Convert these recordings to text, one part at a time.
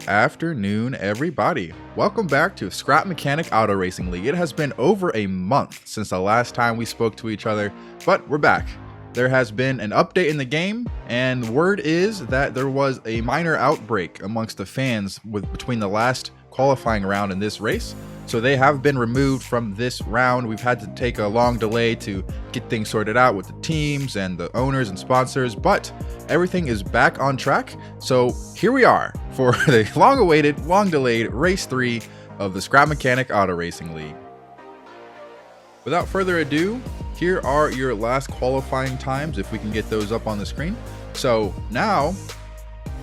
Good afternoon, everybody. Welcome back to Scrap Mechanic Auto Racing League. It has been over a month since the last time we spoke to each other, but we're back. There has been an update in the game, and word is that there was a minor outbreak amongst the fans between the last qualifying round and this race. So they have been removed from this round. We've had to take a long delay to get things sorted out with the teams and the owners and sponsors, but everything is back on track. So here we are for the long-awaited, long-delayed Race 3 of the Scrap Mechanic Auto Racing League. Without further ado, here are your last qualifying times, if we can get those up on the screen. So now,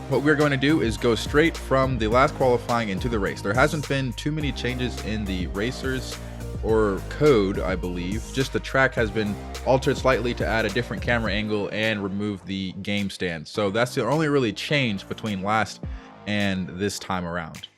what we're going to do is go straight from the last qualifying into the race. There hasn't been too many changes in the racers or code, I believe. Just the track has been altered slightly to add a different camera angle and remove the game stand. So that's the only really change between last and this time around.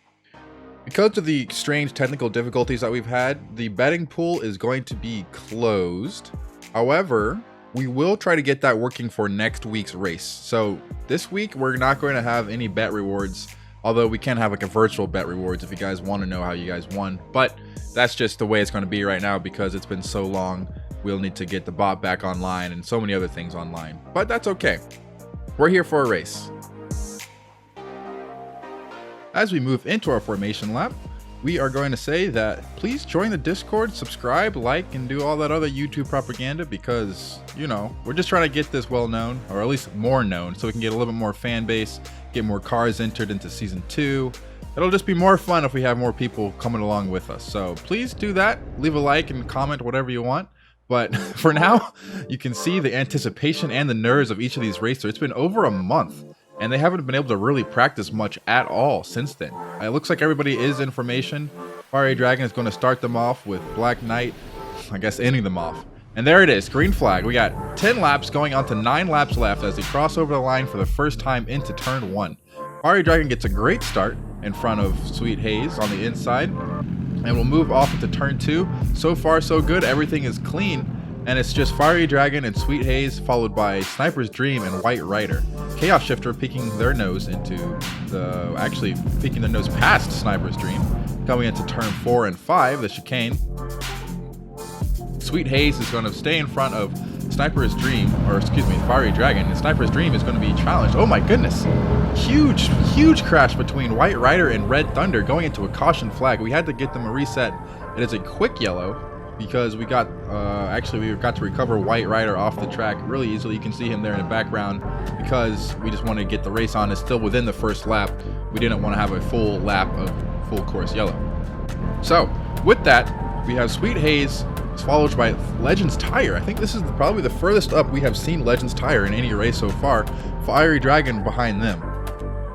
Because of the strange technical difficulties that we've had, the betting pool is going to be closed. However, we will try to get that working for next week's race. So this week, we're not going to have any bet rewards, although we can have like a virtual bet rewards if you guys want to know how you guys won. But that's just the way it's going to be right now because it's been so long. We'll need to get the bot back online and so many other things online. But that's okay. We're here for a race. As we move into our formation lap, we are going to say that please join the Discord, subscribe, like, and do all that other YouTube propaganda because, you know, we're just trying to get this well known, or at least more known, so we can get a little bit more fan base, get more cars entered into Season 2. It'll just be more fun if we have more people coming along with us. So please do that. Leave a like and comment whatever you want. But for now, you can see the anticipation and the nerves of each of these racers. It's been over a month, and they haven't been able to really practice much at all since then. It looks like everybody is in formation. Fiery Dragon is going to start them off with Black Knight, I guess ending them off. And there it is, green flag. We got 10 laps going on to 9 laps left as they cross over the line for the first time into turn 1. Fiery Dragon gets a great start in front of Sweet Haze on the inside. And we'll move off into turn 2. So far, so good. Everything is clean. And it's just Fiery Dragon and Sweet Haze, followed by Sniper's Dream and White Rider. Chaos Shifter peeking their nose into the, actually peeking their nose past Sniper's Dream. Coming into turn 4 and 5, the chicane. Sweet Haze is going to stay in front of Sniper's Dream, or excuse me, Fiery Dragon. And Sniper's Dream is going to be challenged. Oh my goodness. Huge, huge crash between White Rider and Red Thunder going into a caution flag. We had to get them a reset. It is a quick yellow, because we got to recover White Rider off the track really easily. You can see him there in the background because we just wanted to get the race on. It's still within the first lap. We didn't want to have a full lap of full course yellow. So with that, we have Sweet Haze followed by Legends Tire. I think this is probably the furthest up we have seen Legends Tire in any race so far. Fiery Dragon behind them.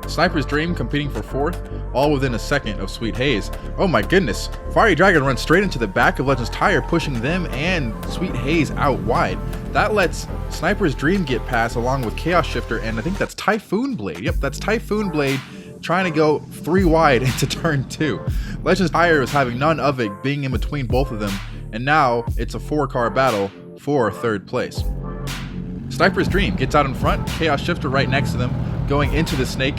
Sniper's Dream competing for 4th, all within a second of Sweet Haze. Oh my goodness, Fiery Dragon runs straight into the back of Legends Tire, pushing them and Sweet Haze out wide. That lets Sniper's Dream get past along with Chaos Shifter, and I think that's Typhoon Blade. Yep, that's Typhoon Blade trying to go 3 wide into turn 2. Legends Tire is having none of it, being in between both of them, and now it's a 4-car battle for 3rd place. Sniper's Dream gets out in front, Chaos Shifter right next to them, going into the snake.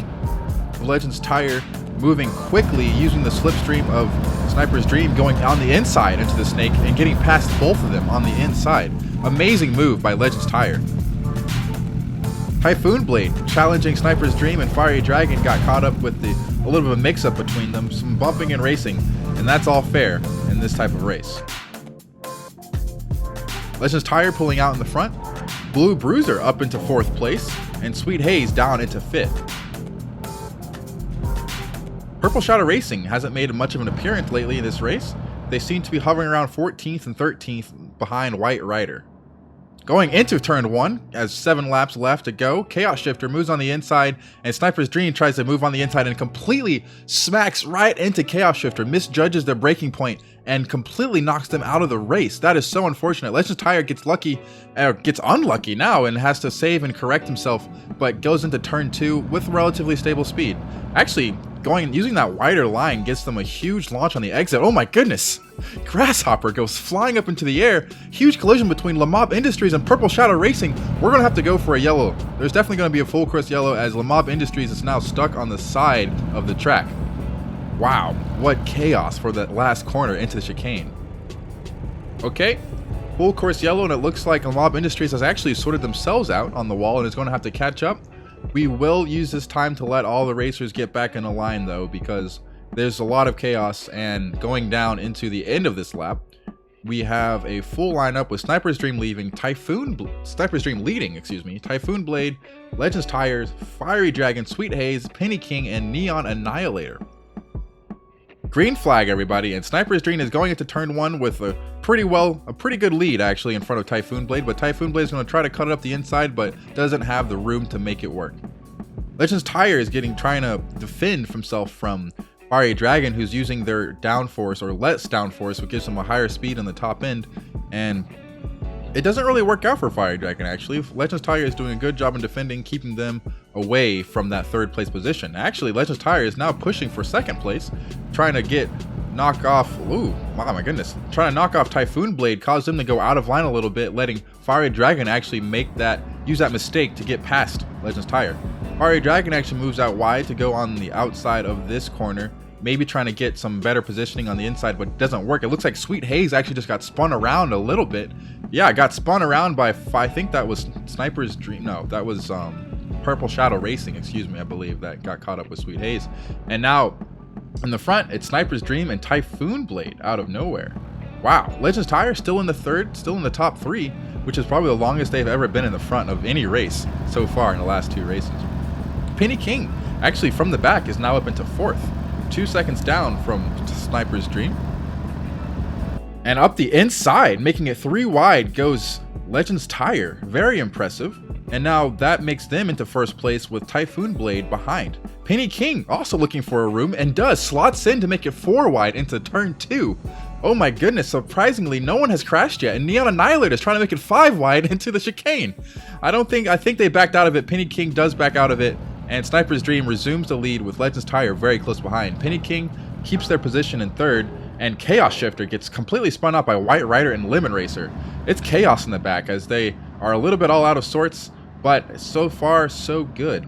Legends Tire moving quickly, using the slipstream of Sniper's Dream, going on the inside into the snake and getting past both of them on the inside. Amazing move by Legends Tire. Typhoon Blade challenging Sniper's Dream, and Fiery Dragon got caught up with a little bit of a mix-up between them, some bumping and racing, and that's all fair in this type of race. Legends Tire pulling out in the front, Blue Bruiser up into 4th place, and Sweet Haze down into 5th. Purple Shadow Racing hasn't made much of an appearance lately in this race. They seem to be hovering around 14th and 13th behind White Rider. Going into turn 1, as 7 laps left to go, Chaos Shifter moves on the inside, and Sniper's Dream tries to move on the inside and completely smacks right into Chaos Shifter, misjudges their braking point, and completely knocks them out of the race. That is so unfortunate. Legends Tire gets unlucky now and has to save and correct himself, but goes into turn 2 with relatively stable speed. Actually, using that wider line gets them a huge launch on the exit. Oh my goodness! Grasshopper goes flying up into the air. Huge collision between Lamab Industries and Purple Shadow Racing. We're gonna have to go for a yellow. There's definitely gonna be a full course yellow as Lamab Industries is now stuck on the side of the track. Wow, what chaos for that last corner into the chicane. Okay, full course yellow, and it looks like Lamab Industries has actually sorted themselves out on the wall and is going to have to catch up. We will use this time to let all the racers get back in a line though, because there's a lot of chaos. And going down into the end of this lap, we have a full lineup with Sniper's Dream leading, Typhoon Blade, Legends Tires, Fiery Dragon, Sweet Haze, Penny King, and Neon Annihilator. Green flag, everybody, and Sniper's Dream is going into turn 1 with a pretty good lead actually in front of Typhoon Blade, but Typhoon Blade is going to try to cut it up the inside, but doesn't have the room to make it work. Legends Tire is trying to defend himself from Fiery Dragon, who's using their downforce or less downforce, which gives them a higher speed on the top end, and it doesn't really work out for Fiery Dragon actually. Legends Tire is doing a good job in defending, keeping them away from that 3rd place position. Actually, Legends Tire is now pushing for 2nd place, trying to knock off Typhoon Blade, caused him to go out of line a little bit, letting Fiery Dragon actually use that mistake to get past Legends Tire. Fiery Dragon actually moves out wide to go on the outside of this corner, maybe trying to get some better positioning on the inside, but it doesn't work. It looks like Sweet Haze actually just got spun around a little bit. Yeah, got spun around by, I think that was Sniper's Dream. No, that was Purple Shadow Racing, excuse me, I believe, that got caught up with Sweet Haze. And now in the front, it's Sniper's Dream and Typhoon Blade out of nowhere. Wow, Legends Tire still in the top 3, which is probably the longest they've ever been in the front of any race so far in the last 2 races. Penny King, actually from the back, is now up into 4th, 2 seconds down from Sniper's Dream. And up the inside, making it 3 wide, goes Legends Tire. Very impressive. And now that makes them into 1st place with Typhoon Blade behind. Penny King also looking for a room and slots in to make it 4 wide into turn 2. Oh my goodness, surprisingly, no one has crashed yet, and Neon Annihilator is trying to make it 5 wide into the chicane. I think they backed out of it. Penny King does back out of it, and Sniper's Dream resumes the lead with Legends Tire very close behind. Penny King keeps their position in 3rd, and Chaos Shifter gets completely spun out by White Rider and Lemon Racer. It's chaos in the back as they are a little bit all out of sorts, but so far so good.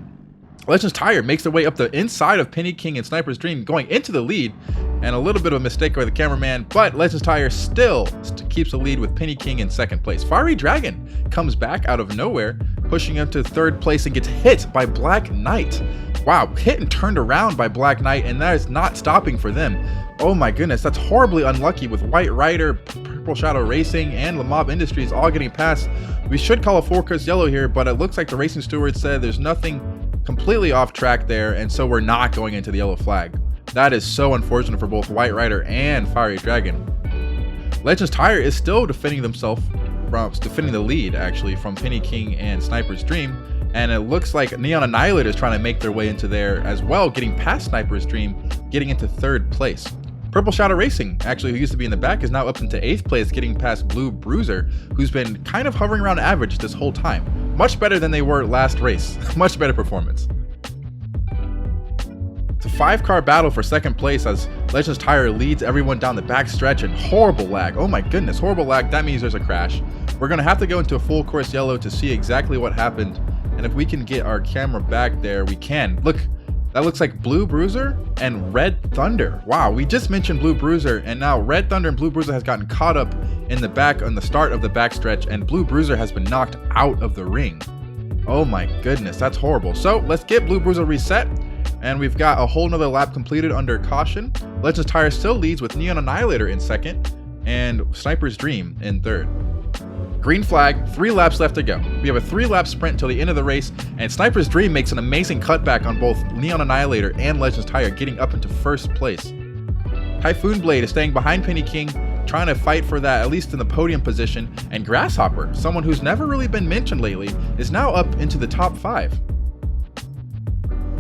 Legends Tire makes their way up the inside of Penny King and Sniper's Dream, going into the lead, and a little bit of a mistake by the cameraman, but Legends Tire still keeps the lead with Penny King in 2nd place. Fiery Dragon comes back out of nowhere, pushing up to 3rd place and gets hit by Black Knight. Wow, hit and turned around by Black Knight, and that is not stopping for them. Oh my goodness, that's horribly unlucky with White Rider, Purple Shadow Racing, and Lamab Industries all getting past. We should call a full course yellow here, but it looks like the racing steward said there's nothing completely off track there, and so we're not going into the yellow flag. That is so unfortunate for both White Rider and Fiery Dragon. Legends Tire is still defending the lead actually from Penny King and Sniper's Dream, and it looks like Neon Annihilator is trying to make their way into there as well, getting past Sniper's Dream, getting into 3rd place. Purple Shadow Racing, actually, who used to be in the back, is now up into 8th place, getting past Blue Bruiser, who's been kind of hovering around average this whole time. Much better than they were last race. Much better performance. It's a 5-car battle for 2nd place as Legends Tire leads everyone down the back stretch, and horrible lag. Oh my goodness, horrible lag. That means there's a crash. We're going to have to go into a full course yellow to see exactly what happened, and if we can get our camera back there, we can. Look, that looks like Blue Bruiser and Red Thunder. Wow, we just mentioned Blue Bruiser, and now Red Thunder and Blue Bruiser has gotten caught up in the back on the start of the backstretch, and Blue Bruiser has been knocked out of the ring. Oh my goodness, that's horrible. So let's get Blue Bruiser reset, and we've got a whole nother lap completed under caution. Legends Tire still leads with Neon Annihilator in 2nd, and Sniper's Dream in 3rd. Green flag, 3 laps left to go. We have a 3-lap sprint until the end of the race, and Sniper's Dream makes an amazing cutback on both Neon Annihilator and Legends Tire, getting up into 1st place. Typhoon Blade is staying behind Penny King, trying to fight for that, at least in the podium position, and Grasshopper, someone who's never really been mentioned lately, is now up into the top 5.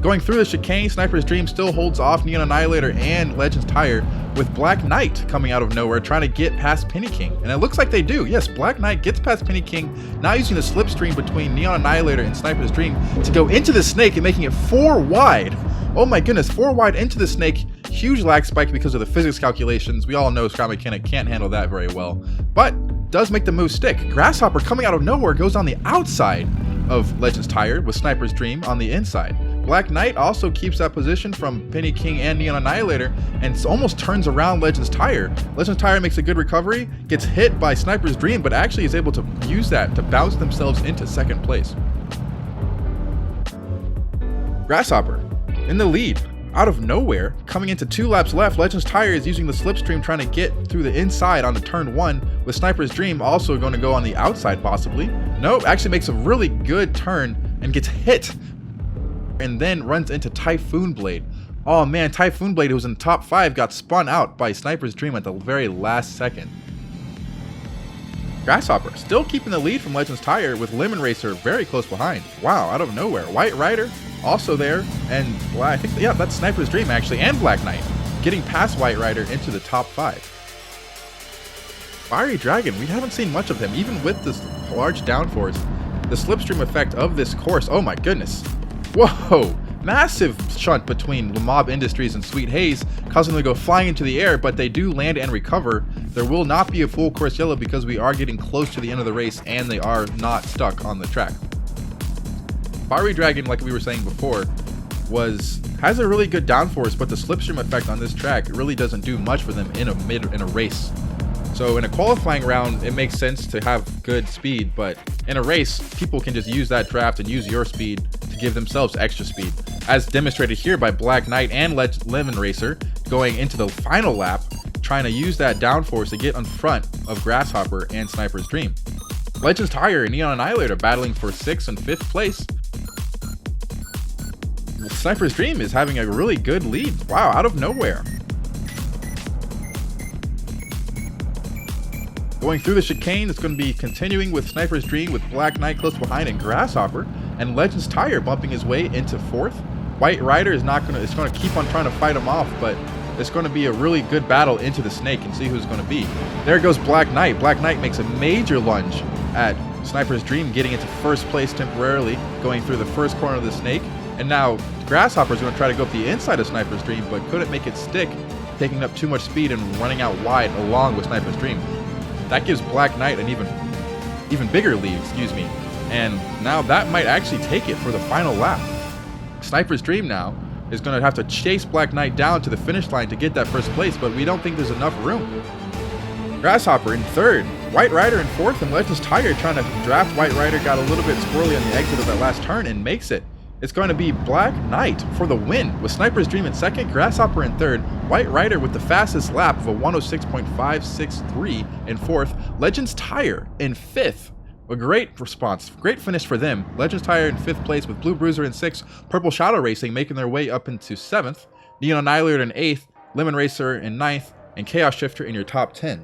Going through the chicane, Sniper's Dream still holds off Neon Annihilator and Legends Tire, with Black Knight coming out of nowhere trying to get past Penny King. And it looks like they do. Yes, Black Knight gets past Penny King, now using the slipstream between Neon Annihilator and Sniper's Dream to go into the snake and making it 4 wide. Oh my goodness, 4 wide into the snake. Huge lag spike because of the physics calculations. We all know Scrap Mechanic can't handle that very well, but does make the move stick. Grasshopper coming out of nowhere goes on the outside of Legends Tired with Sniper's Dream on the inside. Black Knight also keeps that position from Penny King and Neon Annihilator and almost turns around Legends Tire. Legends Tire makes a good recovery, gets hit by Sniper's Dream, but actually is able to use that to bounce themselves into second place. Grasshopper in the lead. Out of nowhere, coming into 2 laps left, Legends Tire is using the slipstream trying to get through the inside onto turn 1, with Sniper's Dream also going to go on the outside possibly. Nope, actually makes a really good turn and gets hit and then runs into Typhoon Blade. Oh man, Typhoon Blade, who was in the top 5, got spun out by Sniper's Dream at the very last second. Grasshopper still keeping the lead from Legends Tire with Lemon Racer very close behind. Wow, out of nowhere. White Rider also there, and well, I think, yeah, that's Sniper's Dream actually, and Black Knight getting past White Rider into the top 5. Fiery Dragon, we haven't seen much of him, even with this large downforce. The slipstream effect of this course, oh my goodness. Whoa, massive shunt between Lamob Industries and Sweet Haze, causing them to go flying into the air, but they do land and recover. There will not be a full course yellow because we are getting close to the end of the race and they are not stuck on the track. Fiery Dragon, like we were saying before, has a really good downforce, but the slipstream effect on this track really doesn't do much for them in a race. So in a qualifying round, it makes sense to have good speed, but in a race, people can just use that draft and use your speed to give themselves extra speed, as demonstrated here by Black Knight and Lemon Racer going into the final lap, trying to use that downforce to get in front of Grasshopper and Sniper's Dream. Legends Tire and Neon Annihilator battling for 6th and 5th place. Sniper's Dream is having a really good lead. Wow, out of nowhere. Going through the chicane, it's going to be continuing with Sniper's Dream with Black Knight close behind and Grasshopper, and Legends Tire bumping his way into 4th. White Rider is going to keep on trying to fight him off, but it's going to be a really good battle into the snake and see who's going to be. There goes Black Knight. Black Knight makes a major lunge at Sniper's Dream, getting into 1st place temporarily, going through the first corner of the snake. And now Grasshopper's going to try to go up the inside of Sniper's Dream, but couldn't make it stick, taking up too much speed and running out wide along with Sniper's Dream. That gives Black Knight an even bigger lead, and now that might actually take it for the final lap. Sniper's Dream now is going to have to chase Black Knight down to the finish line to get that 1st place, but we don't think there's enough room. Grasshopper in 3rd, White Rider in 4th, and Legends Tire trying to draft White Rider got a little bit squirrely on the exit of that last turn and makes it. It's going to be Black Knight for the win, with Sniper's Dream in 2nd, Grasshopper in 3rd, White Rider with the fastest lap of a 106.563 in 4th, Legends Tire in 5th. A great response, great finish for them. Legends Tire in 5th place with Blue Bruiser in 6th, Purple Shadow Racing making their way up into 7th, Neon Annihilator in 8th, Lemon Racer in 9th, and Chaos Shifter in your top 10.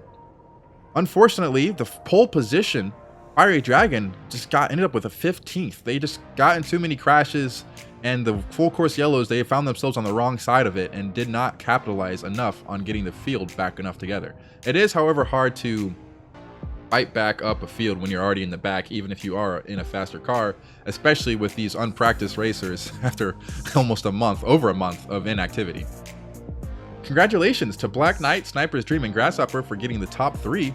Unfortunately, the pole position, Fiery Dragon, just ended up with a 15th. They just got in too many crashes, and the full course yellows, they found themselves on the wrong side of it and did not capitalize enough on getting the field back enough together. It is, however, hard to fight back up a field when you're already in the back, even if you are in a faster car, especially with these unpracticed racers after almost over a month of inactivity. Congratulations to Black Knight, Sniper's Dream, and Grasshopper for getting the top 3.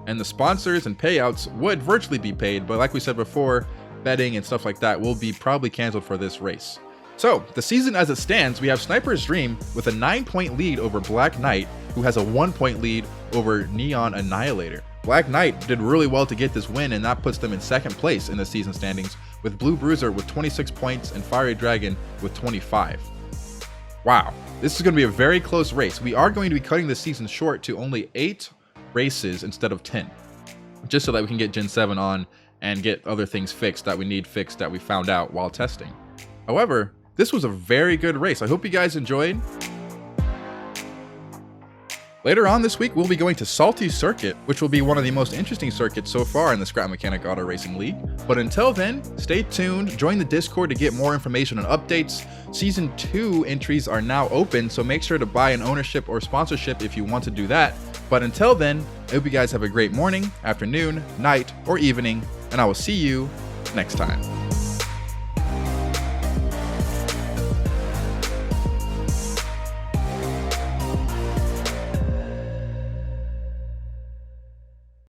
And the sponsors and payouts would virtually be paid, but like we said before, betting and stuff like that will be probably canceled for this race. So, the season as it stands, we have Sniper's Dream with a 9-point lead over Black Knight, who has a 1-point lead over Neon Annihilator. Black Knight did really well to get this win, and that puts them in 2nd place in the season standings, with Blue Bruiser with 26 points and Fiery Dragon with 25. Wow, this is going to be a very close race. We are going to be cutting the season short to only 8 races instead of 10, just so that we can get Gen 7 on and get other things fixed that we need fixed that we found out while testing. However, this was a very good race. I hope you guys enjoyed. Later on this week, we'll be going to Salty Circuit, which will be one of the most interesting circuits so far in the Scrap Mechanic Auto Racing League. But until then, stay tuned, join the Discord to get more information on updates. Season 2 entries are now open, so make sure to buy an ownership or sponsorship if you want to do that. But until then, I hope you guys have a great morning, afternoon, night, or evening, and I will see you next time.